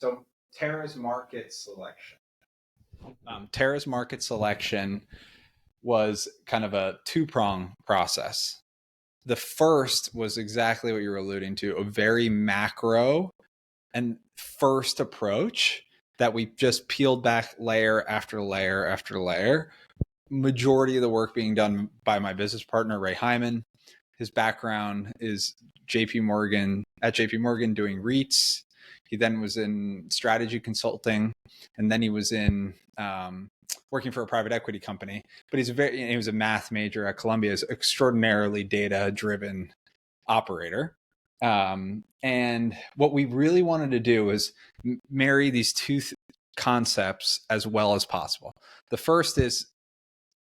So Terra's market selection. Terra's market selection was kind of a two-prong process. The first was exactly what you were alluding to, a very macro and first approach that we just peeled back layer after layer after layer. Majority of the work being done by my business partner, Ray Hyman. His background is at JP Morgan doing REITs. He then was in strategy consulting, and then he was in working for a private equity company. But he was a math major at Columbia, is extraordinarily data-driven operator. And what we really wanted to do was marry these two concepts as well as possible. The first is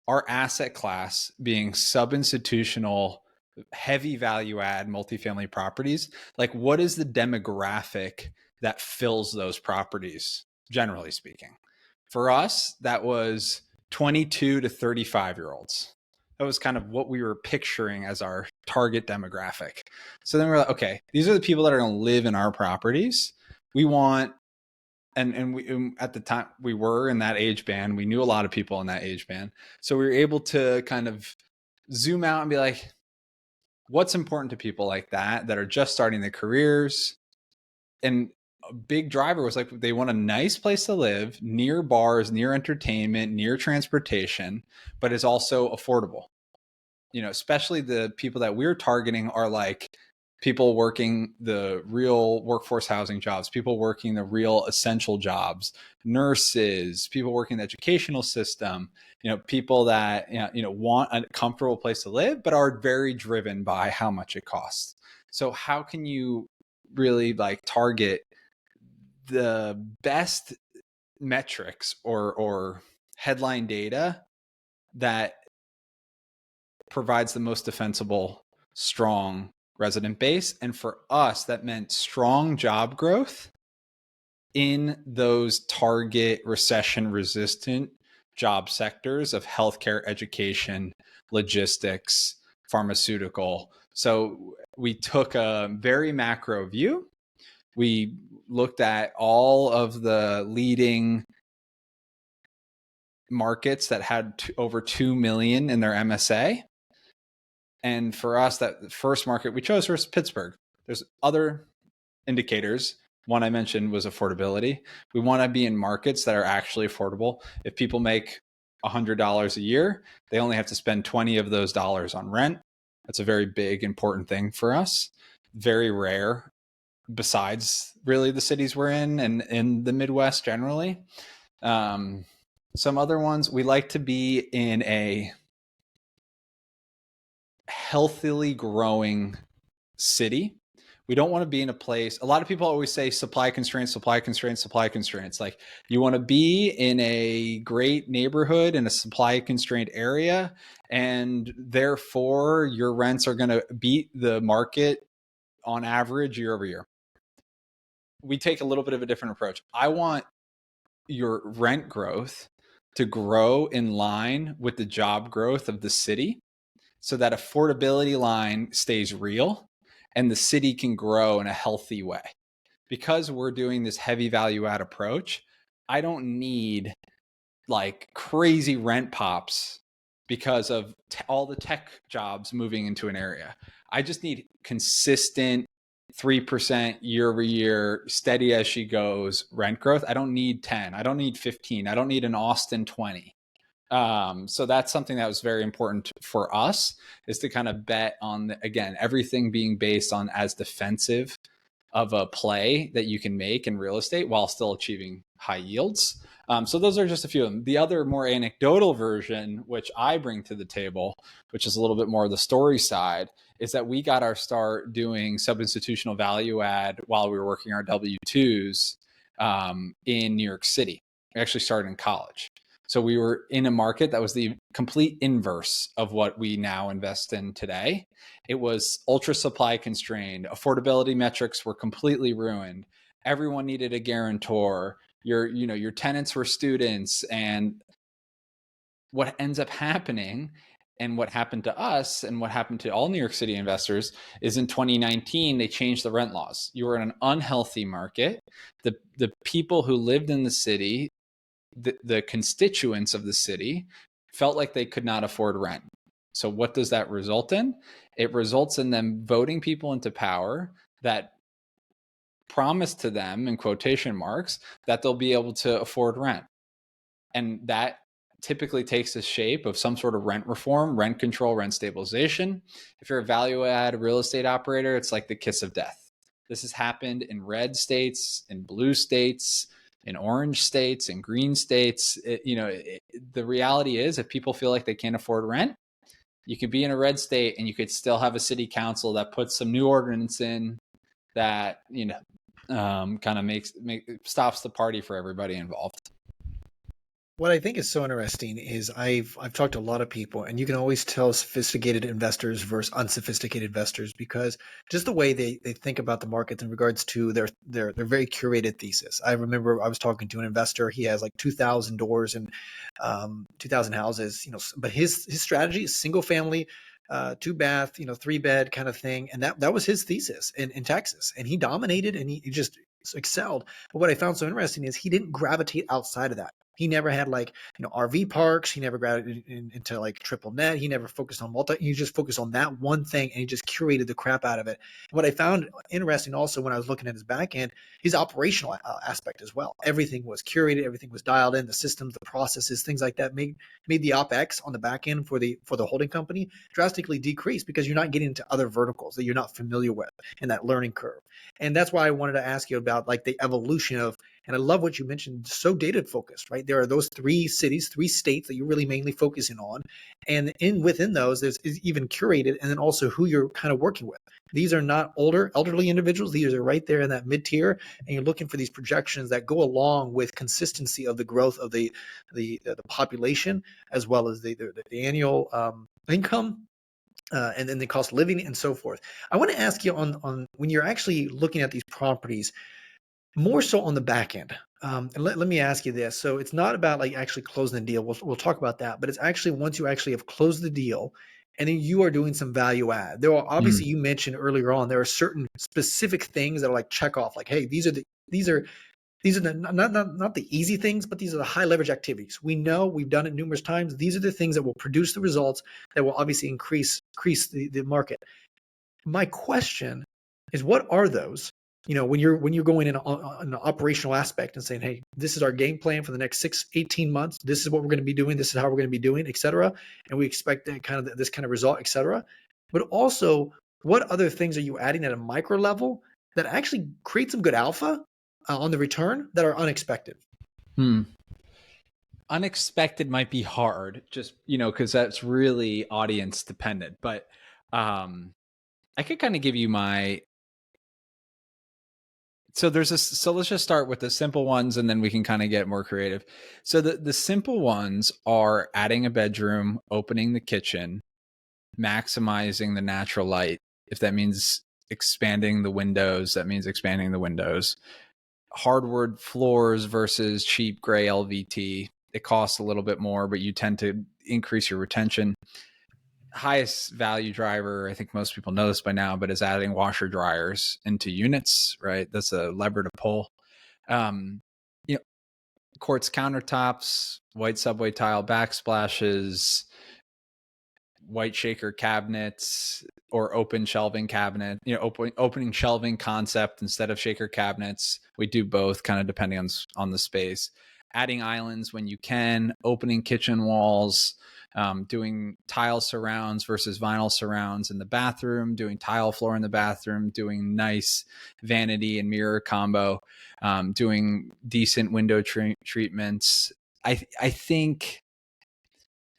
our asset class being sub-institutional, heavy value add multifamily properties. Like, what is the demographic that fills those properties, generally speaking? For us, that was 22 to 35-year-olds. That was kind of what we were picturing as our target demographic. So then we're like, okay, these are the people that are going to live in our properties. We want, and we, at the time we were in that age band, we knew a lot of people in that age band. So we were able to kind of zoom out and be like, what's important to people like that are just starting their careers? And a big driver was like, they want a nice place to live, near bars, near entertainment, near transportation, but is also affordable. You know, especially the people that we're targeting are like people working the real workforce housing jobs, people working the real essential jobs, nurses, people working the educational system, you know, people that, want a comfortable place to live, but are very driven by how much it costs. So how can you really like target the best metrics or headline data that provides the most defensible, strong resident base? And for us, that meant strong job growth in those target recession resistant job sectors of healthcare, education, logistics, pharmaceutical. So we took a very macro view. We looked at all of the leading markets that had over 2 million in their MSA. And for us, that first market we chose was Pittsburgh. There's other indicators. One I mentioned was affordability. We want to be in markets that are actually affordable. If people make $100 a year, they only have to spend 20 of those dollars on rent. That's a very big, important thing for us. Very rare besides really the cities we're in and in the Midwest generally. Some other ones, we like to be in a healthily growing city. We don't want to be in a place, a lot of people always say supply constraints, supply constraints, supply constraints. Like, you want to be in a great neighborhood in a supply constrained area, and therefore your rents are going to beat the market on average year over year. We take a little bit of a different approach. I want your rent growth to grow in line with the job growth of the city, so that affordability line stays real and the city can grow in a healthy way. Because we're doing this heavy value add approach, I don't need like crazy rent pops because of all the tech jobs moving into an area. I just need consistent 3% year over year, steady as she goes rent growth. I don't need 10. I don't need 15. I don't need an Austin 20. So that's something that was very important for us, is to kind of bet on, again, everything being based on as defensive of a play that you can make in real estate while still achieving high yields. So those are just a few of them. The other more anecdotal version, which I bring to the table, which is a little bit more of the story side, is that we got our start doing sub-institutional value add while we were working our W-2s in New York City. We actually started in college. So we were in a market that was the complete inverse of what we now invest in today. It was ultra supply constrained. Affordability metrics were completely ruined. Everyone needed a guarantor. Your tenants were students. And what ends up happening And what happened to us and what happened to all New York City investors is in 2019, they changed the rent laws. You were in an unhealthy market. The people who lived in the city, the constituents of the city, felt like they could not afford rent. So what does that result in? It results in them voting people into power that promise to them, in quotation marks, that they'll be able to afford rent. And that typically takes the shape of some sort of rent reform, rent control, rent stabilization. If you're a value add real estate operator, it's like the kiss of death. This has happened in red states, in blue states, in orange states, in green states. The reality is, if people feel like they can't afford rent, you could be in a red state and you could still have a city council that puts some new ordinance in that kind of stops the party for everybody involved. What I think is so interesting is I've talked to a lot of people, and you can always tell sophisticated investors versus unsophisticated investors because just the way they think about the markets in regards to their very curated thesis. I remember I was talking to an investor. He has like 2,000 doors and 2,000 houses, but his strategy is single family, 2 bath, 3 bed kind of thing, and that was his thesis in Texas, and he dominated and he just excelled. But what I found so interesting is he didn't gravitate outside of that. He never had like, RV parks. He never gravitated into like triple net. He never focused on multi. He just focused on that one thing and he just curated the crap out of it. What I found interesting also when I was looking at his back end, his operational aspect as well. Everything was curated. Everything was dialed in. The systems, the processes, things like that made the OpEx on the back end for the holding company drastically decrease because you're not getting into other verticals that you're not familiar with in that learning curve. And that's why I wanted to ask you about like the evolution of, and I love what you mentioned, so data focused, right? There are those 3 cities, 3 states that you're really mainly focusing on. And within those, there's even curated and then also who you're kind of working with. These are not elderly individuals. These are right there in that mid tier. And you're looking for these projections that go along with consistency of the growth of the population, as well as the annual income. And then the cost of living and so forth. I want to ask you on when you're actually looking at these properties, more so on the back end. And let me ask you this. So it's not about like actually closing the deal. We'll talk about that. But it's actually once you actually have closed the deal and then you are doing some value add. There are obviously you mentioned earlier on, there are certain specific things that are like check off, like, hey, these are the not the easy things, but these are the high leverage activities. We know we've done it numerous times. These are the things that will produce the results that will obviously increase the market. My question is, what are those? When you're going in on an operational aspect and saying, hey, this is our game plan for the next 18 months. This is what we're going to be doing. This is how we're going to be doing, et cetera. And we expect this kind of result, et cetera. But also, what other things are you adding at a micro level that actually create some good alpha on the return that are unexpected? Unexpected might be hard, just because that's really audience dependent. But I could kind of give you my. So let's just start with the simple ones, and then we can kind of get more creative. So the simple ones are adding a bedroom, opening the kitchen, maximizing the natural light. If that means expanding the windows, that means expanding the windows. Hardwood floors versus cheap gray LVT. It costs a little bit more, but you tend to increase your retention. Highest value driver, I think most people know this by now, but is adding washer dryers into units, right? That's a lever to pull. Quartz countertops, white subway tile backsplashes, white shaker cabinets, or open shelving cabinet, opening shelving concept instead of shaker cabinets. We do both, kind of depending on the space. Adding islands when you can, opening kitchen walls, doing tile surrounds versus vinyl surrounds in the bathroom, doing tile floor in the bathroom, doing nice vanity and mirror combo, doing decent window treatments. I think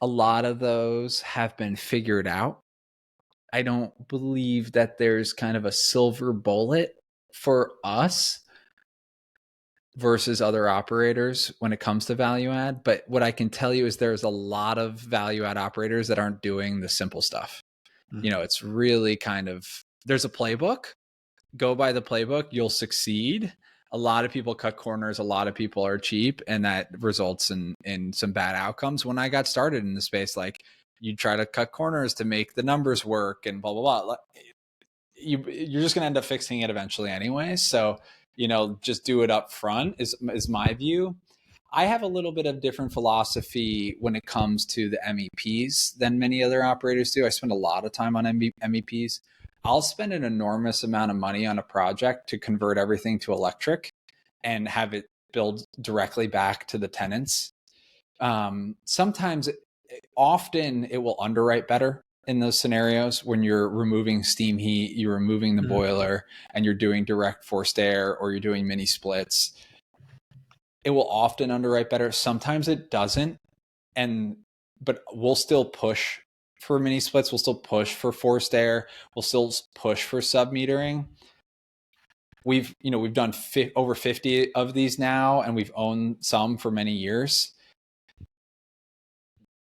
a lot of those have been figured out. I don't believe that there's kind of a silver bullet for us versus other operators when it comes to value add. But what I can tell you is there's a lot of value add operators that aren't doing the simple stuff. It's really there's a playbook. Go by the playbook, you'll succeed. A lot of people cut corners. A lot of people are cheap, and that results in some bad outcomes. When I got started in the space, like you try to cut corners to make the numbers work and blah, blah, blah. You're just going to end up fixing it eventually anyway. So, just do it up front is my view. I have a little bit of different philosophy when it comes to the MEPs than many other operators do. I spend a lot of time on MEPs. I'll spend an enormous amount of money on a project to convert everything to electric and have it build directly back to the tenants. Sometimes, often it will underwrite better in those scenarios when you're removing steam heat, you're removing the boiler, and you're doing direct forced air, or you're doing mini splits. It will often underwrite better. Sometimes it doesn't. But we'll still push for mini splits. We'll still push for forced air. We'll still push for sub metering. We've done over 50 of these now, and we've owned some for many years.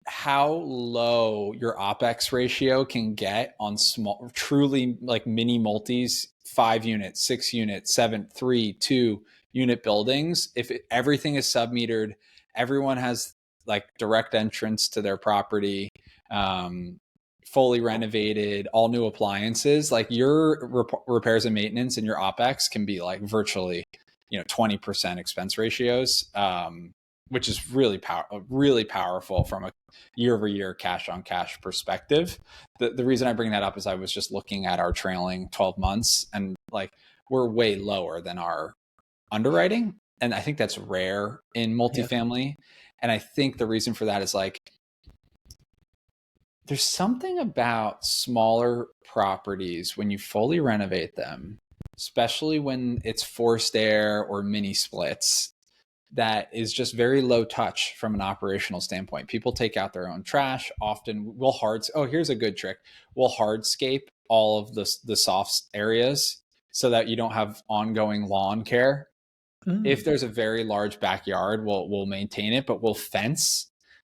How low your OpEx ratio can get on small, truly like mini multis, 5 unit, 6 unit, 7, 3, 2 unit buildings. If everything is sub-metered, everyone has like direct entrance to their property, fully renovated, all new appliances, like your repairs and maintenance and your OpEx can be like virtually, 20% expense ratios, which is really powerful from a year-over-year cash-on-cash perspective. The reason I bring that up is I was just looking at our trailing 12 months, and like we're way lower than our underwriting, and I think that's rare in multifamily. And I think the reason for that is like there's something about smaller properties when you fully renovate them, especially when it's forced air or mini splits, that is just very low touch from an operational standpoint. People take out their own trash. Often here's a good trick. We'll hardscape all of the soft areas so that you don't have ongoing lawn care. If there's a very large backyard, we'll maintain it, but we'll fence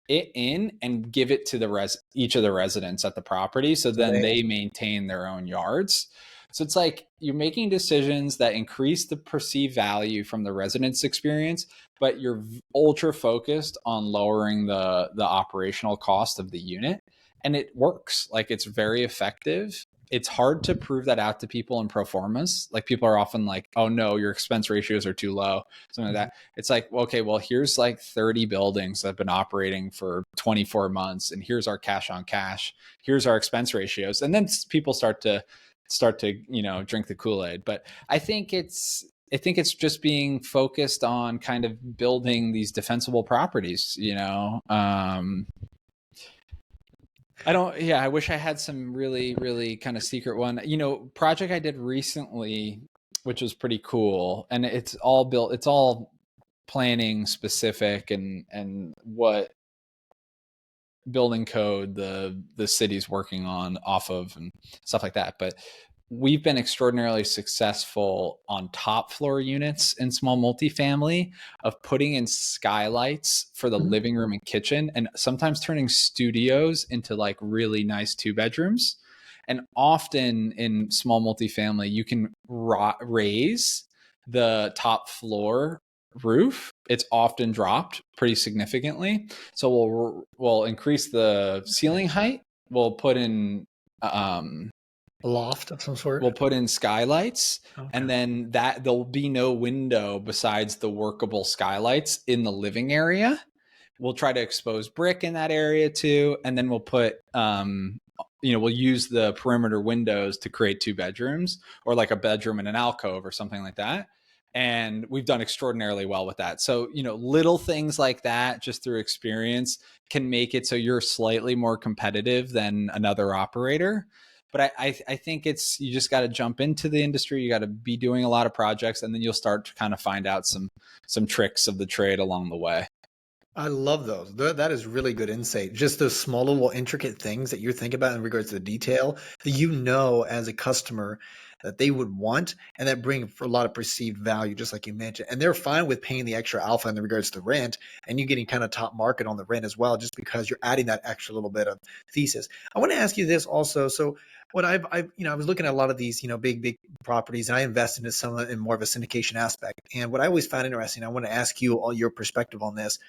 it in and give it to each of the residents at the property. So then they maintain their own yards. So it's like you're making decisions that increase the perceived value from the residents' experience, but you're ultra focused on lowering the operational cost of the unit. And it works. Like it's very effective. It's hard to prove that out to people in pro formas. Like people are often like, oh no, your expense ratios are too low, something like that. It's like, okay, well, here's like 30 buildings that have been operating for 24 months. And here's our cash on cash. Here's our expense ratios. And then people start to drink the Kool-Aid. But I think it's just being focused on kind of building these defensible properties, I wish I had some really, really kind of secret one, project I did recently, which was pretty cool. And it's all planning specific and what building code the city's working on off of and stuff like that. But we've been extraordinarily successful on top floor units in small multifamily of putting in skylights for the living room and kitchen, and sometimes turning studios into like really nice 2 bedrooms. And often in small multifamily, you can raise the top floor roof. It's often dropped pretty significantly. So we'll increase the ceiling height. We'll put in a loft of some sort. We'll put in skylights, and then there'll be no window besides the workable skylights in the living area. We'll try to expose brick in that area too, and then we'll put we'll use the perimeter windows to create 2 bedrooms, or like a bedroom and an alcove or something like that. And we've done extraordinarily well with that. So, little things like that, just through experience, can make it so you're slightly more competitive than another operator. But I think you just got to jump into the industry. You got to be doing a lot of projects, and then you'll start to kind of find out some tricks of the trade along the way. I love those. That is really good insight. Just those small little intricate things that you're thinking about in regards to the detail that as a customer that they would want, and that bring a lot of perceived value, just like you mentioned. And they're fine with paying the extra alpha in regards to rent, and you getting kind of top market on the rent as well, just because you're adding that extra little bit of thesis. I want to ask you this also. So what I was looking at a lot of these, big properties, and I invested in some in more of a syndication aspect. And what I always found interesting, I want to ask you all your perspective on this.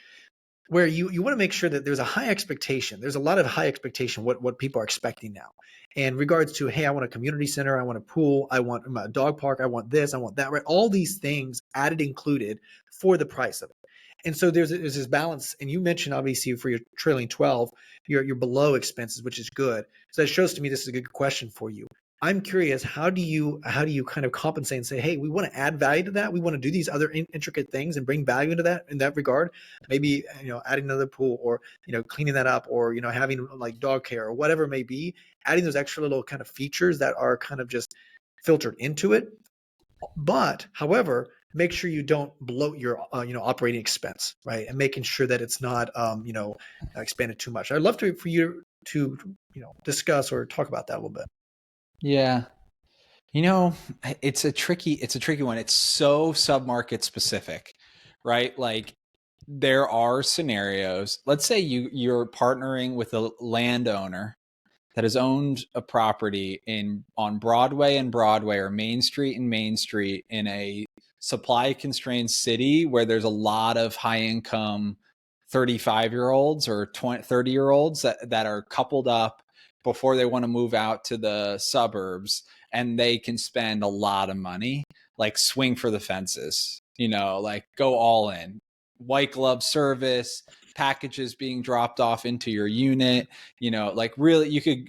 where you want to make sure that there's a high expectation. There's a lot of high expectation what people are expecting now. In regards to, hey, I want a community center, I want a pool, I want a dog park, I want this, I want that, right? All these things added included for the price of it. And so there's this balance. And you mentioned obviously for your trailing 12, you're below expenses, which is good. So that shows to me this is a good question for you. I'm curious, how do you kind of compensate and say, hey, we want to add value to that. We want to do these other intricate things and bring value into that in that regard. Maybe adding another pool, or cleaning that up, or having like dog care or whatever it may be. Adding those extra little kind of features that are kind of just filtered into it. But however, make sure you don't bloat your operating expense, right? And making sure that it's not expanded too much. I'd love for you to discuss or talk about that a little bit. Yeah. It's a tricky one. It's so submarket specific, right? Like there are scenarios. Let's say you're partnering with a landowner that has owned a property on Broadway and Broadway, or Main Street and Main Street, in a supply constrained city where there's a lot of high income 35-year-olds or 30-year-olds that are coupled up before they want to move out to the suburbs, and they can spend a lot of money, like swing for the fences, like go all in, white glove service, packages being dropped off into your unit, like really you could,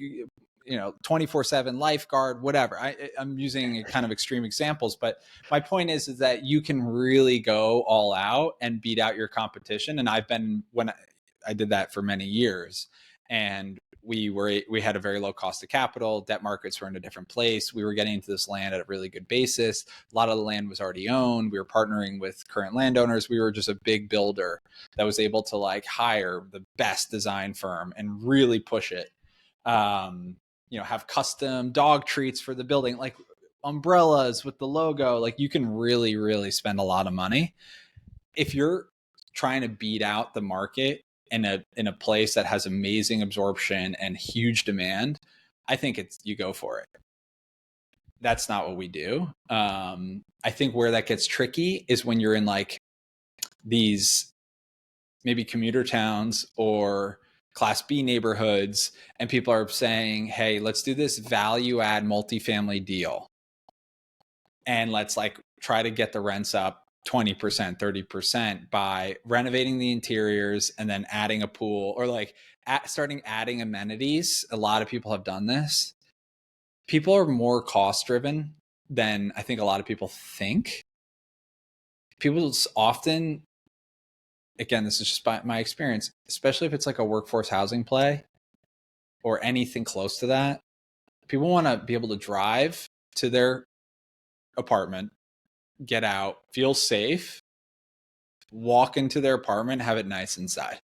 24/7 lifeguard, whatever. I'm using kind of extreme examples, but my point is that you can really go all out and beat out your competition. And when I did that for many years, and we had a very low cost of capital. Debt markets were in a different place. We were getting into this land at a really good basis. A lot of the land was already owned. We were partnering with current landowners. We were just a big builder that was able to like hire the best design firm and really push it. Have custom dog treats for the building, like umbrellas with the logo. Like you can really, really spend a lot of money. If you're trying to beat out the market in a place that has amazing absorption and huge demand, I think you go for it. That's not what we do. I think where that gets tricky is when you're in like these maybe commuter towns or Class B neighborhoods, and people are saying, hey, let's do this value add multifamily deal, and let's like try to get the rents up 20%, 30% by renovating the interiors and then adding a pool, or like starting adding amenities. A lot of people have done this. People are more cost driven than I think a lot of people think. People often, again, this is just by my experience, especially if it's like a workforce housing play or anything close to that, people want to be able to drive to their apartment, get out, feel safe, walk into their apartment, have it nice inside.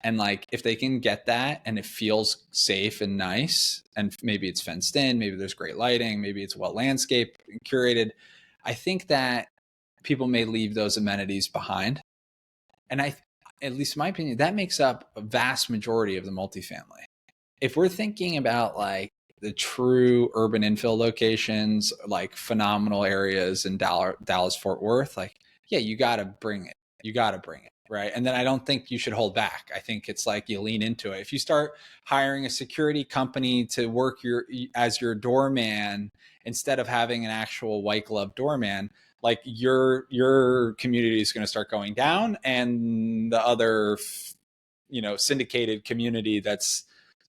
And like if they can get that and it feels safe and nice, and maybe it's fenced in, maybe there's great lighting, maybe it's well landscaped and curated, I think that people may leave those amenities behind. And at least in my opinion, that makes up a vast majority of the multifamily. If we're thinking about like the true urban infill locations, like phenomenal areas in Dallas, Fort Worth, like, yeah, you got to bring it. You got to bring it. Right. And then I don't think you should hold back. I think it's like you lean into it. If you start hiring a security company to work as your doorman instead of having an actual white glove doorman, like your community is going to start going down, and the other syndicated community that's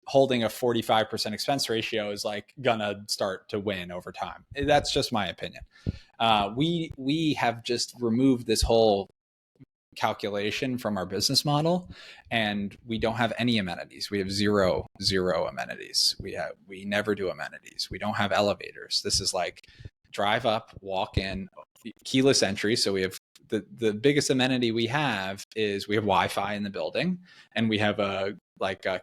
holding a 45% expense ratio is like gonna start to win over time. That's just my opinion. We have just removed this whole calculation from our business model, and we don't have any amenities. We have zero amenities. We never do amenities. We don't have elevators. This is like drive up, walk in, keyless entry. So we have the biggest amenity we have is we have Wi-Fi in the building, and we have a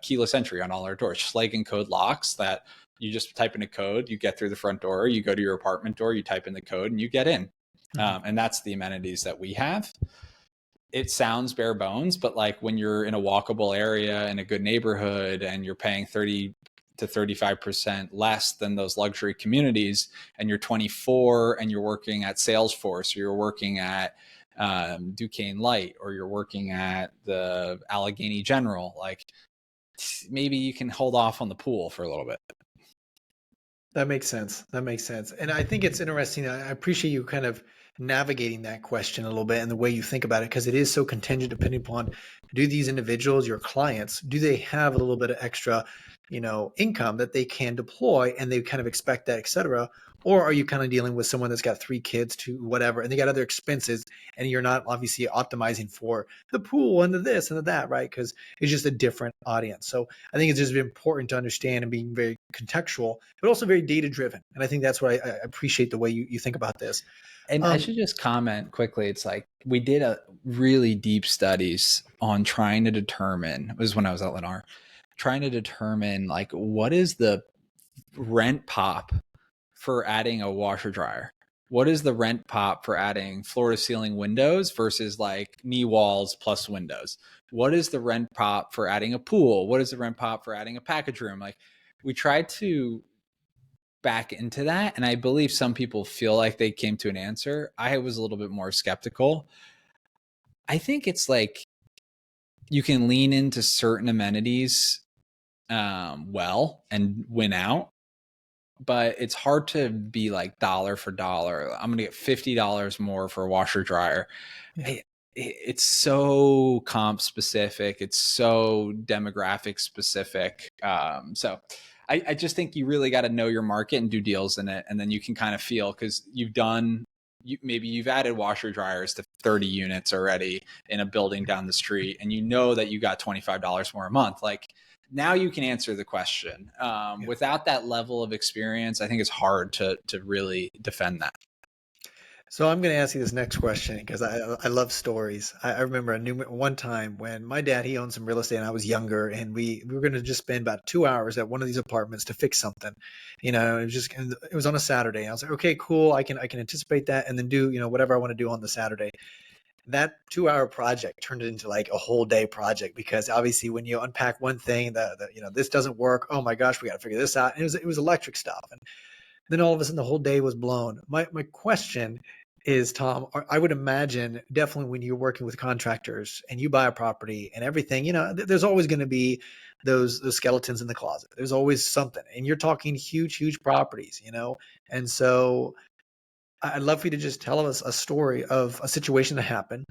keyless entry on all our doors, Schlag and code locks that you just type in a code, you get through the front door, you go to your apartment door, you type in the code, and you get in. And that's the amenities that we have. It sounds bare bones, but like when you're in a walkable area in a good neighborhood and you're paying 30 to 35% less than those luxury communities, and you're 24 and you're working at Salesforce, or you're working at Duquesne Light, or you're working at the Allegheny General, like maybe you can hold off on the pool for a little bit. That makes sense. That makes sense. And I think it's interesting. I appreciate you kind of navigating that question a little bit and the way you think about it, because it is so contingent depending upon, do these individuals, your clients, do they have a little bit of extra, income that they can deploy and they kind of expect that, et cetera? Or are you kind of dealing with someone that's got 3 kids to whatever, and they got other expenses, and you're not obviously optimizing for the pool and the this and the that, right? Because it's just a different audience. So I think it's just important to understand and being very contextual, but also very data driven. And I think that's what I appreciate the way you think about this. And I should just comment quickly. It's like we did a really deep studies on trying to determine, it was when I was at Lennar, trying to determine like what is the rent pop for adding a washer dryer? What is the rent pop for adding floor to ceiling windows versus like knee walls plus windows? What is the rent pop for adding a pool? What is the rent pop for adding a package room? Like we tried to back into that, and I believe some people feel like they came to an answer. I was a little bit more skeptical. I think it's like you can lean into certain amenities well and win out, but it's hard to be like dollar for dollar. I'm going to get $50 more for a washer dryer. Yeah. It's so comp specific. It's so demographic specific. So I just think you really got to know your market and do deals in it. And then you can kind of feel, because maybe you've added washer dryers to 30 units already in a building down the street, and you know that you got $25 more a month. Like now you can answer the question. Without that level of experience, I think it's hard to really defend that. So I'm going to ask you this next question because I love stories. I remember one time when my dad, he owned some real estate and I was younger, and we were going to just spend about 2 hours at one of these apartments to fix something. It was on a Saturday. I was like, okay, cool. I can anticipate that and then do, whatever I want to do on the Saturday. That 2 hour project turned into like a whole day project, because obviously when you unpack one thing, this doesn't work. Oh my gosh, we got to figure this out. And it was electric stuff. And then all of a sudden the whole day was blown. My question is, Tom, I would imagine definitely when you're working with contractors and you buy a property and everything, there's always going to be those skeletons in the closet. There's always something, and you're talking huge properties, and so I'd love for you to just tell us a story of a situation that happened,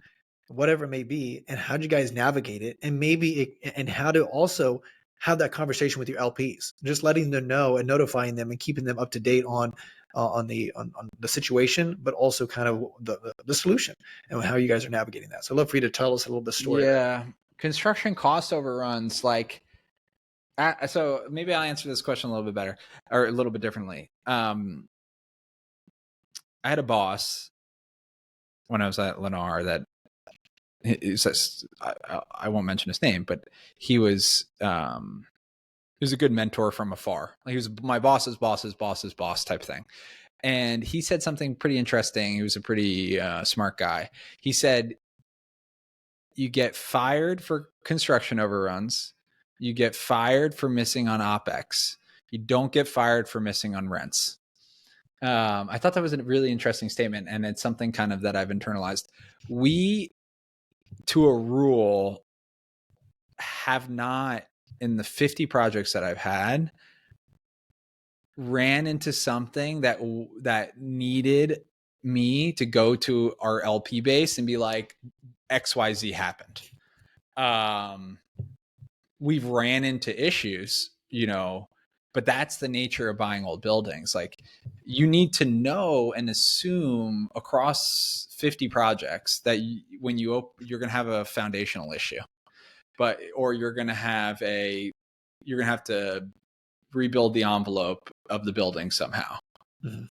whatever it may be, and how did you guys navigate it, and and how to also have that conversation with your LPs, just letting them know and notifying them and keeping them up to date on the situation, but also kind of the solution and how you guys are navigating that. So I'd love for you to tell us a little bit of story there. Yeah. Construction cost overruns, like, so maybe I'll answer this question a little bit better, or a little bit differently. I had a boss when I was at Lennar that I won't mention his name, but he was a good mentor from afar. He was my boss's boss's boss's boss type thing. And he said something pretty interesting. He was a pretty smart guy. He said, you get fired for construction overruns. You get fired for missing on OpEx. You don't get fired for missing on rents. I thought that was a really interesting statement, and it's something kind of that I've internalized. We, to a rule, have not, in the 50 projects that I've had, ran into something that needed me to go to our LP base and be like, XYZ happened. We've ran into issues, but that's the nature of buying old buildings. Like, you need to know and assume across 50 projects that when you're going to have a foundational issue, or you're going to have to rebuild the envelope of the building somehow. Mm-hmm.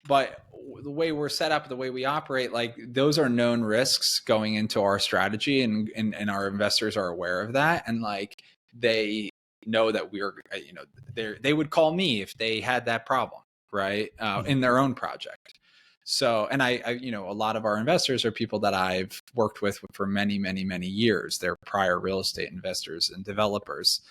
But the way we're set up, the way we operate, like, those are known risks going into our strategy, and our investors are aware of that. And like, they know that we're, they would call me if they had that problem, right? In their own project. So, and I, a lot of our investors are people that I've worked with for many, many, many years. They're prior real estate investors and developers.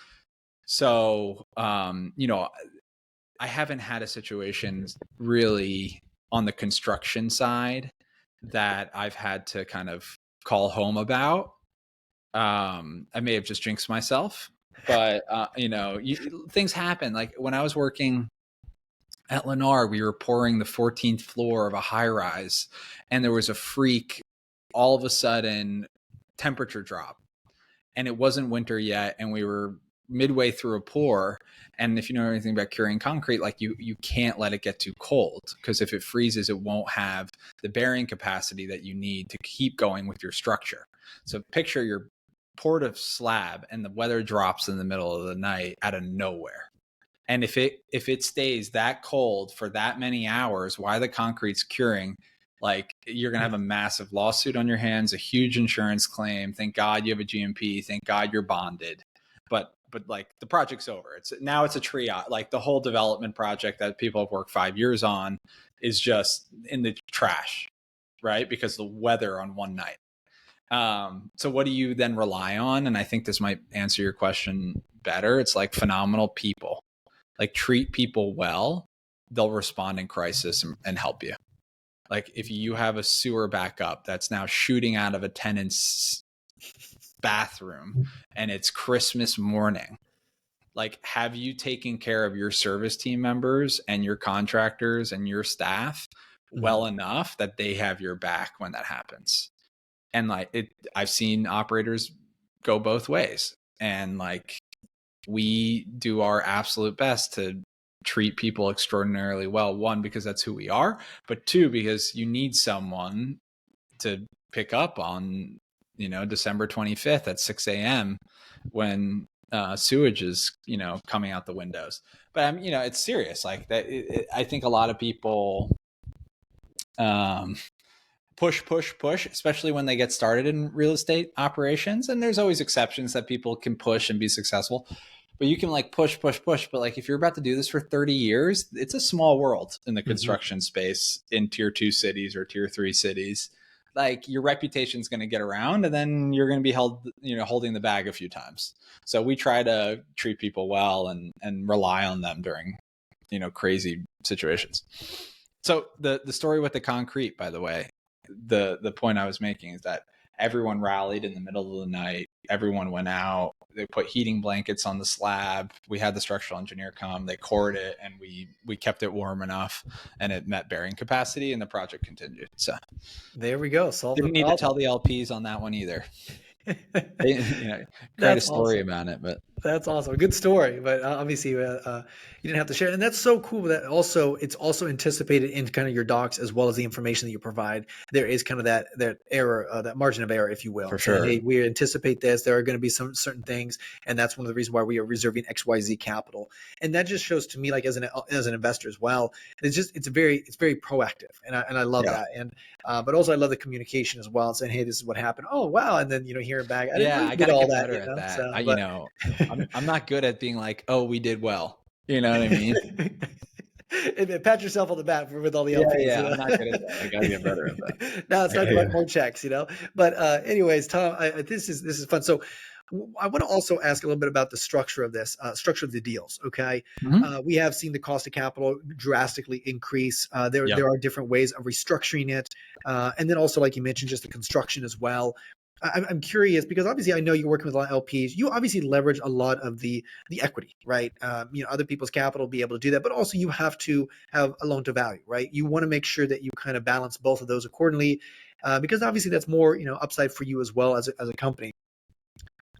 So, I haven't had a situation really on the construction side that I've had to kind of call home about. I may have just jinxed myself, but things happen. Like when I was working at Lennar, we were pouring the 14th floor of a high rise, and there was a freak, all of a sudden, temperature drop, and it wasn't winter yet, and we were midway through a pour. And if you know anything about curing concrete, like you can't let it get too cold, because if it freezes, it won't have the bearing capacity that you need to keep going with your structure. So picture you're poured a slab and the weather drops in the middle of the night out of nowhere. And if it stays that cold for that many hours while the concrete's curing, like you're going to have a massive lawsuit on your hands, a huge insurance claim. Thank God you have a GMP. Thank God you're bonded. But like the project's over. It's a triage. Like the whole development project that people have worked 5 years on is just in the trash, right? Because the weather on one night. So what do you then rely on? And I think this might answer your question better. It's like phenomenal people. Like treat people well, they'll respond in crisis and help you. Like if you have a sewer backup that's now shooting out of a tenant's bathroom and it's Christmas morning, like have you taken care of your service team members and your contractors and your staff well enough that they have your back when that happens? And like I've seen operators go both ways, and like we do our absolute best to treat people extraordinarily well. One, because that's who we are, but two, because you need someone to pick up on, December 25th at 6 a.m. when sewage is, coming out the windows. But it's serious. Like that. I think a lot of people push, especially when they get started in real estate operations. And there's always exceptions that people can push and be successful. But you can like push. But like if you're about to do this for 30 years, it's a small world in the construction space in tier 2 cities or tier 3 cities. Like your reputation is going to get around, and then you're going to be held, holding the bag a few times. So we try to treat people well and rely on them during, crazy situations. So the story with the concrete, by the way, the point I was making is that everyone rallied in the middle of the night. Everyone went out. They put heating blankets on the slab. We had the structural engineer come. They cored it, and we kept it warm enough, and it met bearing capacity, and the project continued. So there we go. Solve didn't the need problem. to tell the LPs on that one either. Create a story about it, but that's awesome. Good story, but obviously you didn't have to share. And that's so cool that also it's also anticipated in kind of your docs as well as the information that you provide. There is kind of that error, that margin of error, if you will. For sure. Hey, we anticipate this. There are going to be some certain things, and that's one of the reasons why we are reserving XYZ capital. And that just shows to me, like as an investor as well, it's very proactive, and I love that. And but also I love the communication as well, and saying, hey, this is what happened. Oh wow, and then hearing back, I got to all get that, better at that. So, I'm not good at being like, oh, we did well. You know what I mean? And pat yourself on the back with all the LPs. Yeah, I'm not good at that. I got to get better at that. Now it's time to write more checks, But anyways, Tom, this is fun. So I want to also ask a little bit about the structure of this, structure of the deals. Okay, we have seen the cost of capital drastically increase. There are different ways of restructuring it, and then also, like you mentioned, just the construction as well. I'm curious because obviously I know you're working with a lot of LPs. You obviously leverage a lot of the equity, right? Other people's capital, be able to do that, but also you have to have a loan to value, right? You want to make sure that you kind of balance both of those accordingly, because obviously that's more upside for you as well as a company.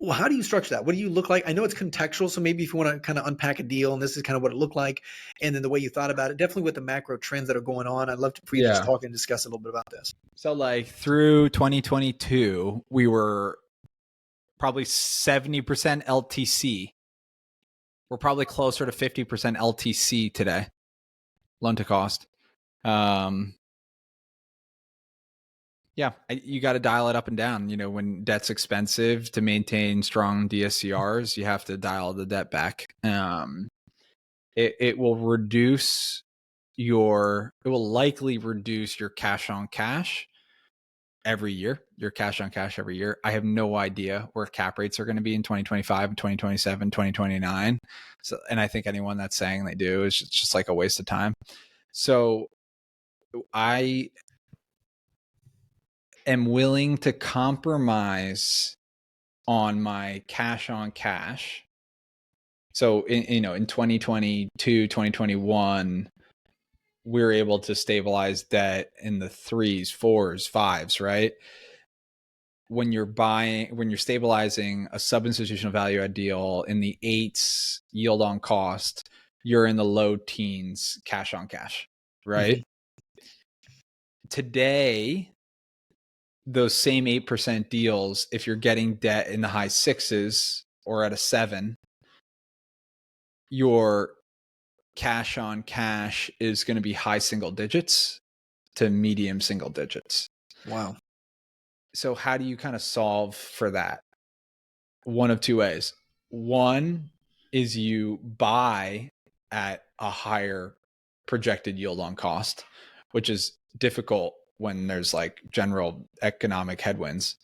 Well, how do you structure that? What do you look like? I know it's contextual, so maybe if you want to kind of unpack a deal, and this is kind of what it looked like, and then the way you thought about it, definitely with the macro trends that are going on, I'd love for you to just talk and discuss a little bit about this. So like through 2022, we were probably 70% LTC. We're probably closer to 50% LTC today, loan to cost. You got to dial it up and down. When debt's expensive, to maintain strong DSCRs, you have to dial the debt back. It will likely reduce your cash on cash every year, your cash on cash every year. I have no idea where cap rates are going to be in 2025 and 2027, 2029. So, and I think anyone that's saying they do is just like a waste of time. So am willing to compromise on my cash on cash. So in 2022, 2021, we were able to stabilize debt in the 3s, 4s, 5s, right? When you're stabilizing a sub-institutional value add deal in the 8s yield on cost, you're in the low teens cash on cash, right? Today, those same 8% deals, if you're getting debt in the high 6s or at a 7, your cash on cash is going to be high single digits to medium single digits. Wow. So how do you kind of solve for that? One of two ways. One is you buy at a higher projected yield on cost, which is difficult when there's like general economic headwinds.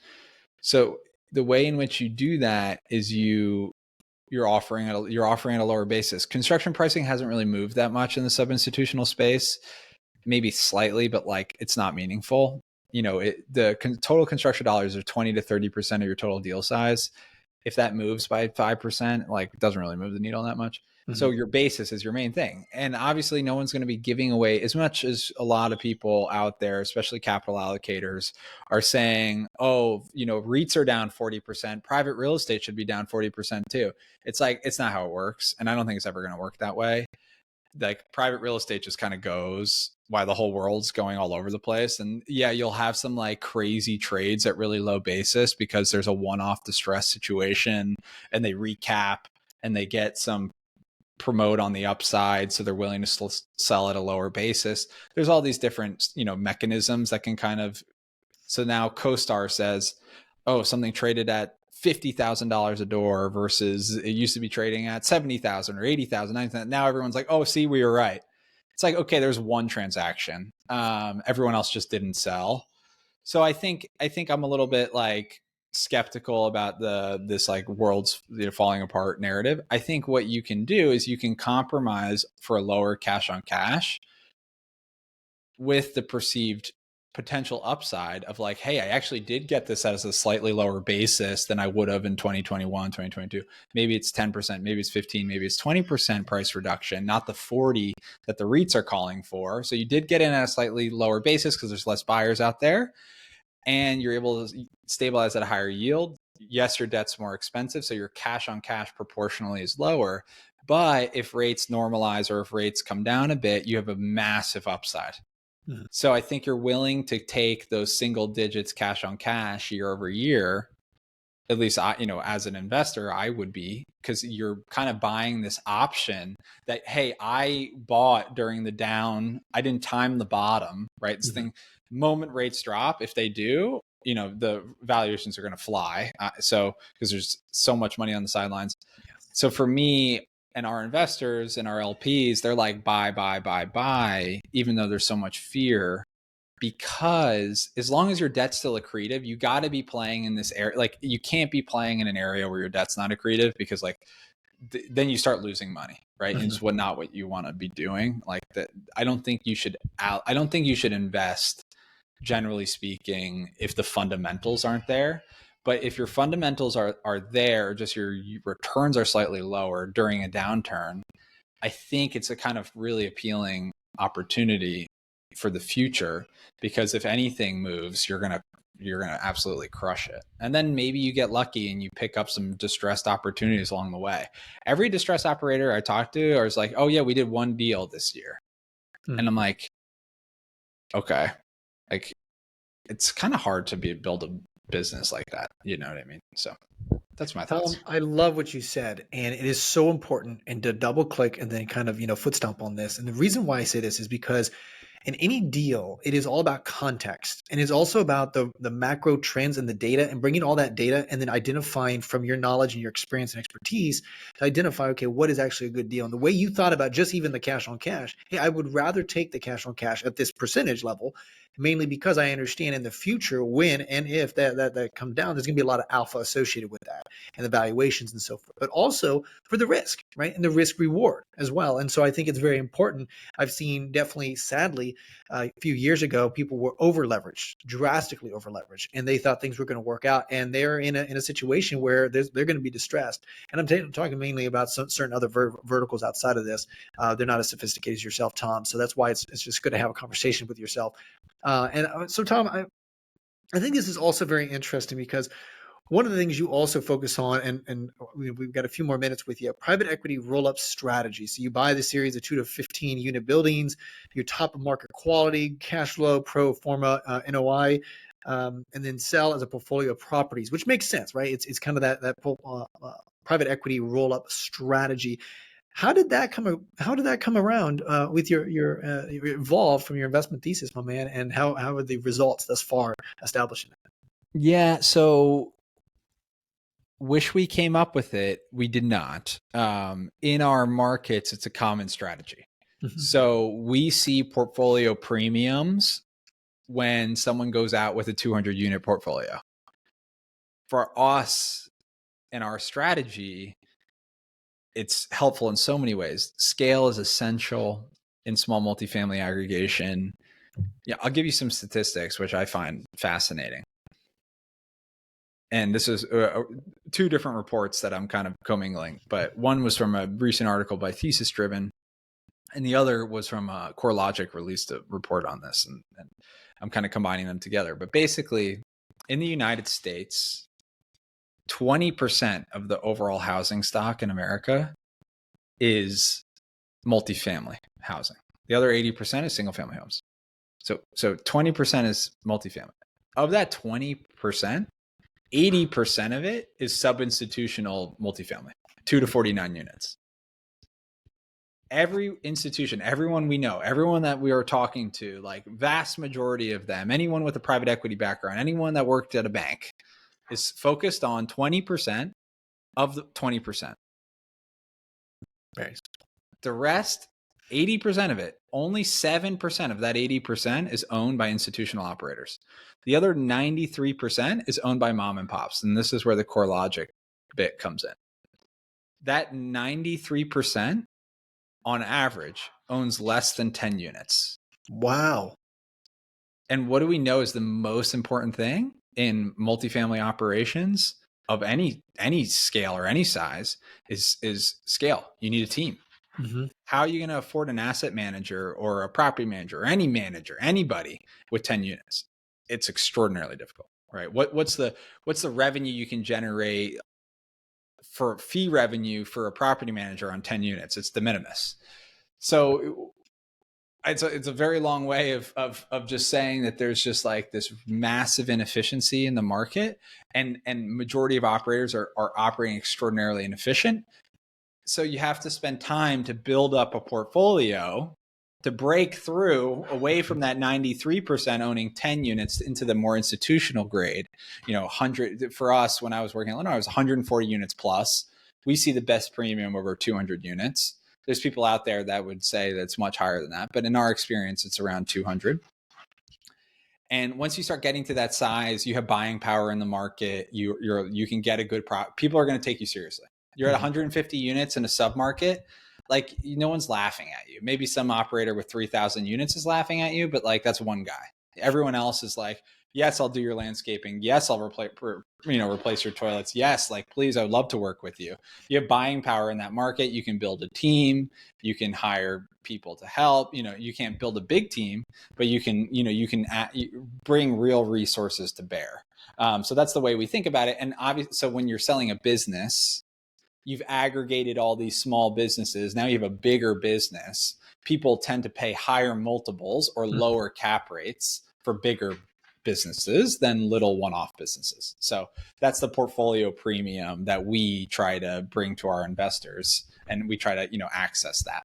So the way in which you do that is you're offering at a lower basis. Construction pricing hasn't really moved that much in the sub-institutional space, maybe slightly, but like it's not meaningful. The total construction dollars are 20 to 30% of your total deal size. If that moves by 5%, like it doesn't really move the needle that much. So your basis is your main thing. And obviously no one's going to be giving away as much as a lot of people out there, especially capital allocators, are saying, oh, REITs are down 40%. Private real estate should be down 40% too. It's like, it's not how it works. And I don't think it's ever going to work that way. Like private real estate just kind of goes while the whole world's going all over the place. And yeah, you'll have some like crazy trades at really low basis because there's a one-off distress situation and they recap and they get some promote on the upside, so they're willing to sell at a lower basis. There's all these different mechanisms that can kind of. So now CoStar says, oh, something traded at $50,000 a door versus it used to be trading at 70,000 or 80,000, 90,000. Now everyone's like, oh, see, we were right. It's like, okay, there's one transaction. Everyone else just didn't sell. So I think I'm a little bit like skeptical about this like world's falling apart narrative. I think what you can do is you can compromise for a lower cash on cash with the perceived potential upside of like, hey, I actually did get this as a slightly lower basis than I would have in 2021, 2022. Maybe it's 10%, maybe it's 15, maybe it's 20% price reduction, not the 40 that the REITs are calling for. So you did get in at a slightly lower basis because there's less buyers out there and you're able to stabilize at a higher yield. Yes, your debt's more expensive, so your cash on cash proportionally is lower. But if rates normalize or if rates come down a bit, you have a massive upside. Mm-hmm. So I think you're willing to take those single digits cash on cash year over year. At least as an investor, I would be, because you're kind of buying this option that, hey, I bought during the down. I didn't time the bottom, right? This thing, moment rates drop, if they do, the valuations are going to fly. So because there's so much money on the sidelines. Yes. So for me and our investors and our LPs, they're like, buy, even though there's so much fear. Because as long as your debt's still accretive, you got to be playing in this area. Like you can't be playing in an area where your debt's not accretive, because like then you start losing money, right? And it's not what you want to be doing. Like that, I don't think you should invest, generally speaking, if the fundamentals aren't there. But if your fundamentals are there, just your returns are slightly lower during a downturn, I think it's a kind of really appealing opportunity for the future, because if anything moves, you're gonna absolutely crush it. And then maybe you get lucky and you pick up some distressed opportunities along the way. Every distressed operator I talk to is like, oh yeah, we did one deal this year. And I'm like, okay, like it's kind of hard to build a business like that. You know what I mean? So that's my thoughts. I love what you said, and it is so important. And to double click and then kind of foot stomp on this. And the reason why I say this is because in any deal, it is all about context, and it's also about the macro trends and the data, and bringing all that data and then identifying from your knowledge and your experience and expertise to identify, okay, what is actually a good deal. And the way you thought about just even the cash on cash, hey, I would rather take the cash on cash at this percentage level mainly because I understand in the future when and if that come down, there's going to be a lot of alpha associated with that and the valuations and so forth, but also for the risk, right? And the risk reward as well. And so I think it's very important. I've seen definitely, sadly, a few years ago, people were over leveraged, drastically over leveraged, and they thought things were going to work out. And they're in a situation where they're going to be distressed. And I'm talking mainly about certain other verticals outside of this. They're not as sophisticated as yourself, Tom. So that's why it's just good to have a conversation with yourself. So, Tom, I think this is also very interesting because one of the things you also focus on, and we've got a few more minutes with you, private equity roll-up strategy. So you buy the series of 2 to 15 unit buildings, your top of market quality, cash flow, pro forma NOI, and then sell as a portfolio of properties, which makes sense, right? It's kind of that private equity roll-up strategy. How did that come around with your evolved from your investment thesis, my man? And how are the results thus far establishing it? Yeah, so wish we came up with it. We did not. In our markets, it's a common strategy. Mm-hmm. So we see portfolio premiums when someone goes out with a 200 unit portfolio. For us and our strategy, it's helpful in so many ways. Scale is essential in small multifamily aggregation. Yeah, I'll give you some statistics, which I find fascinating. And this is 2 different reports that I'm kind of commingling, but one was from a recent article by Thesis Driven, and the other was from CoreLogic released a report on this, and I'm kind of combining them together. But basically, in the United States, 20% of the overall housing stock in America is multifamily housing. The other 80% is single family homes. So 20% is multifamily. Of that 20%, 80% of it is sub-institutional multifamily, 2 to 49 units. Every institution, everyone we know, everyone that we are talking to, like vast majority of them, anyone with a private equity background, anyone that worked at a bank, is focused on 20% of the 20%. Nice. The rest, 80% of it, only 7% of that 80% is owned by institutional operators. The other 93% is owned by mom and pops. And this is where the CoreLogic bit comes in. That 93% on average owns less than 10 units. Wow. And what do we know is the most important thing in multifamily operations of any scale or any size is scale. You need a team. Mm-hmm. How are you going to afford an asset manager or a property manager or any manager, anybody with 10 units? It's extraordinarily difficult, right? What's the revenue you can generate for fee revenue for a property manager on 10 units? It's de minimis. So it's a very long way of just saying that there's just like this massive inefficiency in the market, and majority of operators are operating extraordinarily inefficient. So you have to spend time to build up a portfolio to break through away from that 93% owning 10 units into the more institutional grade. 100 for us, when I was working in Illinois, I was 140 units plus. We see the best premium over 200 units. There's people out there that would say that's much higher than that, but in our experience, it's around 200. And once you start getting to that size, you have buying power in the market. You can get a good product. People are going to take you seriously. You're at 150 units in a submarket, like no one's laughing at you. Maybe some operator with 3,000 units is laughing at you, but like that's one guy. Everyone else is like, yes, I'll do your landscaping. Yes, I'll replace your toilets. Yes, like please, I would love to work with you. You have buying power in that market. You can build a team. You can hire people to help. You can't build a big team, but you can bring real resources to bear. So that's the way we think about it. And obviously, so when you're selling a business, you've aggregated all these small businesses. Now you have a bigger business. People tend to pay higher multiples or lower cap rates for bigger businesses than little one-off businesses. So that's the portfolio premium that we try to bring to our investors, and we try to, access that.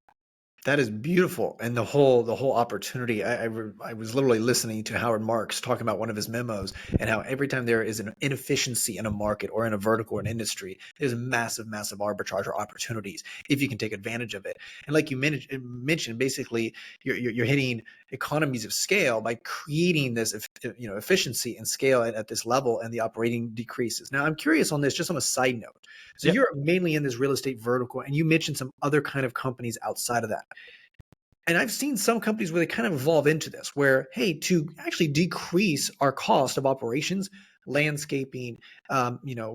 That is beautiful, and the whole opportunity. I was literally listening to Howard Marks talking about one of his memos and how every time there is an inefficiency in a market or in a vertical or an industry, there's massive, massive arbitrage or opportunities if you can take advantage of it. And like you mentioned, basically you're hitting economies of scale by creating this efficiency and scale at this level, and the operating decreases. Now, I'm curious on this, just on a side note. So Yep. you're mainly in this real estate vertical, and you mentioned some other kind of companies outside of that. And I've seen some companies where they kind of evolve into this, where, hey, to actually decrease our cost of operations, landscaping,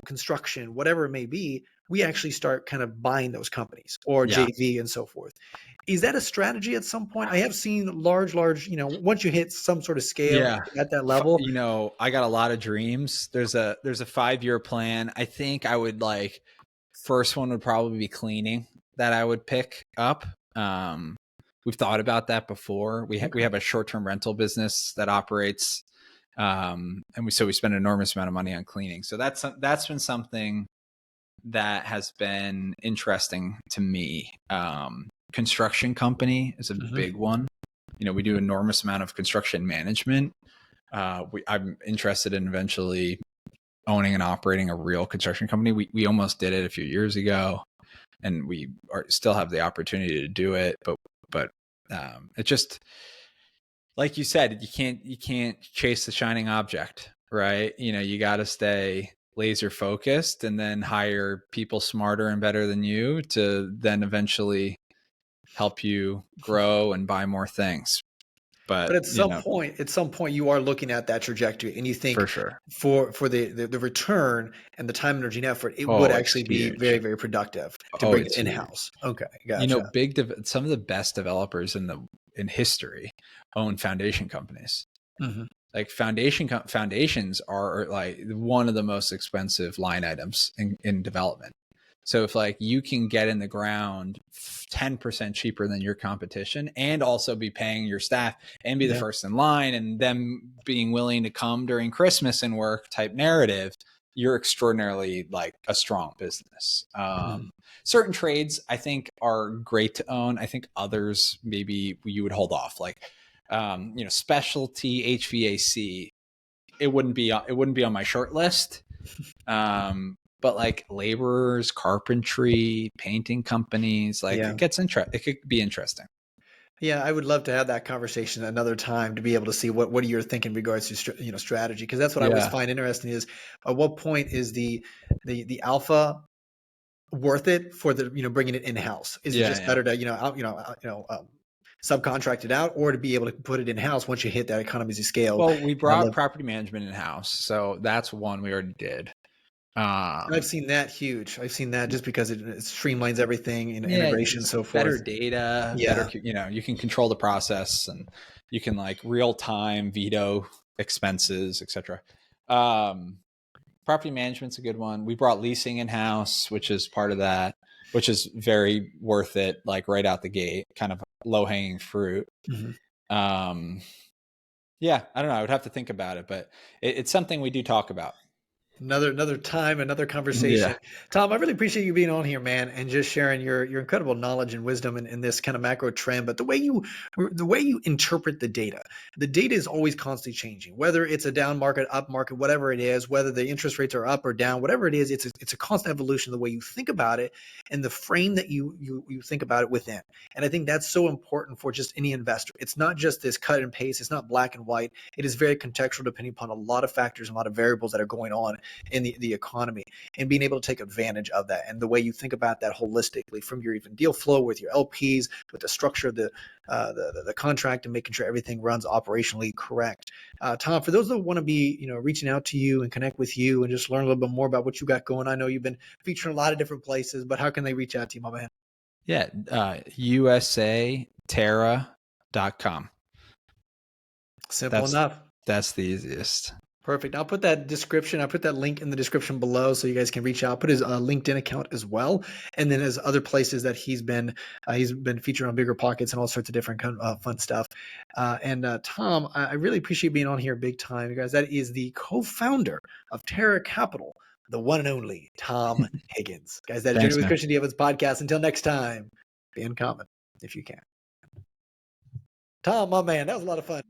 construction, whatever it may be, we actually start kind of buying those companies or Yeah. JV and so forth. Is that a strategy at some point? I have seen large, once you hit some sort of scale Yeah. at that level. I got a lot of dreams. There's a 5-year plan. I think I would like first one would probably be cleaning that I would pick up. We've thought about that before. We have a short-term rental business that operates, and we spend an enormous amount of money on cleaning. So that's been something that has been interesting to me. Construction company is a big one. We do enormous amount of construction management. I'm interested in eventually owning and operating a real construction company. We almost did it a few years ago, and we still have the opportunity to do it. But it just, like you said, you can't chase the shining object, right? You got to stay laser focused, and then hire people smarter and better than you to then eventually help you grow and buy more things. But But at some point, you are looking at that trajectory, and you think for sure. for the return and the time, energy, and effort, it would Oh, it's actually be very, huge. very productive to Oh, bring it it's in huge. house. Okay, gotcha. Some of the best developers in history own foundation companies. Hmm. Like foundations are like one of the most expensive line items in development. So if like you can get in the ground 10% cheaper than your competition, and also be paying your staff and be the Yeah. first in line, and them being willing to come during Christmas and work type narrative, you're extraordinarily like a strong business. Mhm. Certain trades I think are great to own. I think others maybe you would hold off, like specialty HVAC. It wouldn't be on my short list. But like laborers, carpentry, painting companies, like Yeah. it could be interesting. Yeah, I would love to have that conversation another time to be able to see what you're thinking in regards to strategy, because that's what I always Yeah. find interesting is at what point is the alpha worth it for the bringing it in house? Is it Yeah. just Yeah. better to subcontract it out, or to be able to put it in house once you hit that economies of scale? Well, we And I brought love. property management in house, so that's one we already did. I've Um, seen that huge. I've seen that just because it streamlines everything, yeah, integration and it's so better forth. data, Yeah. you can control the process, and you can like real time veto expenses, etc. Um, Property management's a good one. We brought leasing in house, which is part of that, which is very worth it, like right out the gate, kind of low hanging fruit. Mhm. Um, yeah, I don't know. I would have to think about it, but it's something we do talk about. Another time, another conversation. Yeah. Tom, I really appreciate you being on here, man, and just sharing your incredible knowledge and wisdom in this kind of macro trend. But the way you interpret the data is always constantly changing. Whether it's a down market, up market, whatever it is, whether the interest rates are up or down, whatever it is, it's a constant evolution of the way you think about it and the frame that you think about it within. And I think that's so important for just any investor. It's not just this cut and paste. It's not black and white. It is very contextual, depending upon a lot of factors and a lot of variables that are going on in the economy, and being able to take advantage of that, and the way you think about that holistically from your even deal flow with your LPs, with the structure of the contract, and making sure everything runs operationally correct. Tom, for those that want to be reaching out to you and connect with you and just learn a little bit more about what you got going, I know you've been featured in a lot of different places, but how can they reach out to you, my man? Yeah. USAterra.com. Simple That's enough. that's the easiest. Perfect. I'll put that link in the description below so you guys can reach out. Put his LinkedIn account as well, and then his other places that he's been featured on Bigger Pockets and all sorts of different kind of fun stuff. And Tom, I really appreciate being on here big time, you guys. That is the co-founder of Terra Capital, the one and only Tom Higgins. Guys, that is Journey Thanks, with man. Christian Evans podcast. Until next time, be uncommon if you can. Tom, my man, that was a lot of fun.